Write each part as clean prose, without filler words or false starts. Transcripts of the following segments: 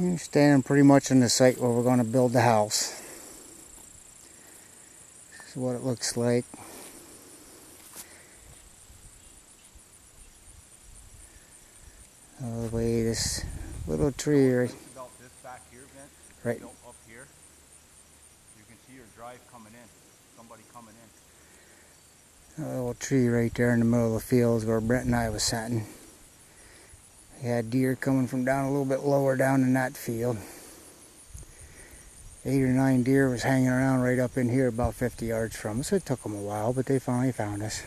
I'm standing pretty much on the site where we're going to build the house. This is what it looks like. All the way this little tree right. About this back here, Vince, right built up here. You can see your drive coming in. Somebody coming in. A little tree right there in the middle of the fields where Brent and I was sitting. We had deer coming from down a little bit lower down in that field. 8 or 9 deer was hanging around right up in here about 50 yards from us. It took them a while, but they finally found us.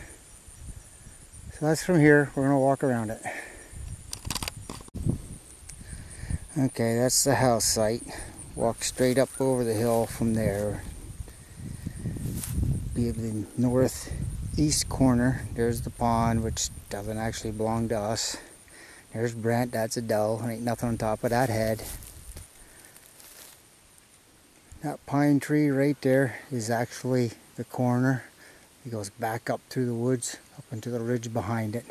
So that's from here. We're going to walk around it. Okay, that's the house site. Walk straight up over the hill from there. Be the northeast corner. There's the pond, which doesn't actually belong to us. There's Brent. That's a doe. There ain't nothing on top of that head. That pine tree right there is actually the corner. It goes back up through the woods, up into the ridge behind it.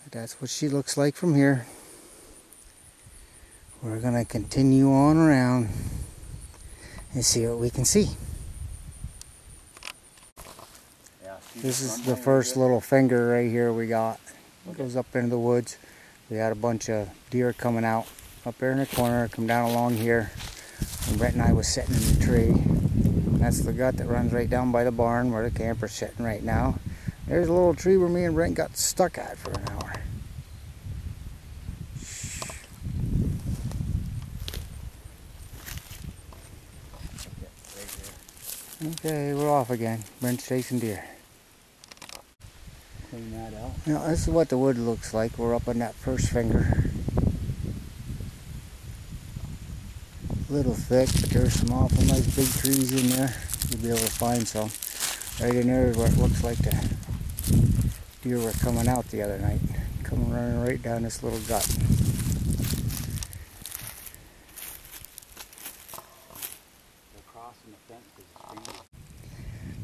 But that's what she looks like from here. We're going to continue on around and see what we can see. Yeah, this is the first little finger right here we got. It goes up into the woods. We had a bunch of deer coming out up there in the corner, come down along here. And Brent and I was sitting in the tree. That's the gut that runs right down by the barn where the camper's sitting right now. There's a little tree where me and Brent got stuck at for an hour. Okay, we're off again. Brent's chasing deer. Clean that out. Now, this is what the wood looks like. We're up on that first finger. A little thick, but there's some awful nice big trees in there. You'll be able to find some. Right in there is where it looks like the deer were coming out the other night. Coming running right down this little gut.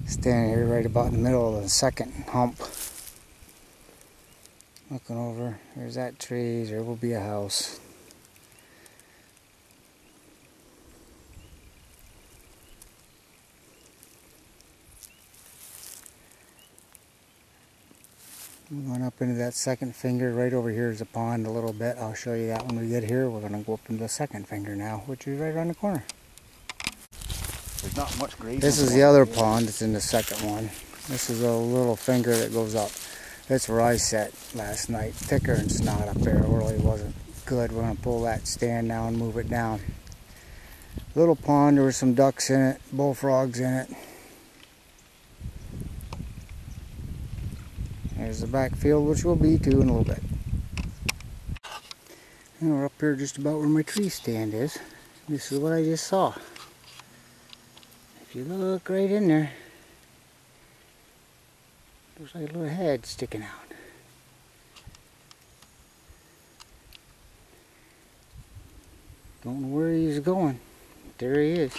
Standing here right about in the middle of the second hump. Looking over, there's that tree, there will be a house. We're going up into that second finger. Right over here is a pond a little bit. I'll show you that when we get here. We're going to go up into the second finger now, which is right around the corner. There's not much grazing. This is the other pond. It's in the second one. This is a little finger that goes up. That's where I sat last night. Thicker and snot up there. It really wasn't good. We're going to pull that stand down, move it down. Little pond. There were some ducks in it, bullfrogs in it. There's the back field, which we'll be to in a little bit. And we're up here just about where my tree stand is. This is what I just saw. If you look right in there, there's like a little head sticking out. Don't know where he's going. There he is.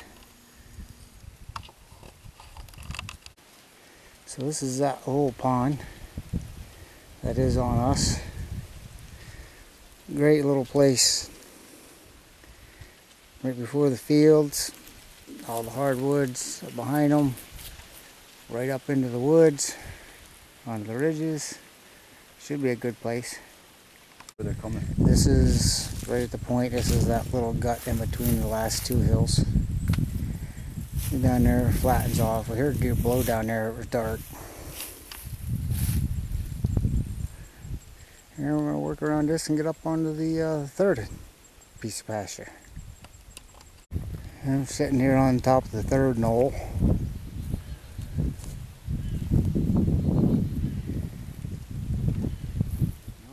So this is that old pond that is on us. Great little place. Right before the fields. All the hardwoods are behind them. Right up into the woods. On the ridges. Should be a good place. Where they're coming. This is right at the point. This is that little gut in between the last two hills. Down there flattens off. We heard deer blow down there. It was dark. And we're going to work around this and get up onto the third piece of pasture. I'm sitting here on top of the third knoll. You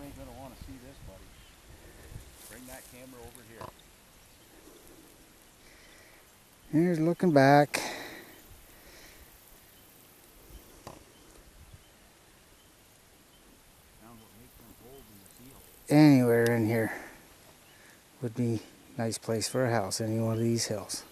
ain't going to want to see this, buddy. Bring that camera over here. Here's looking back. Anywhere in here would be a nice place for a house, any one of these hills.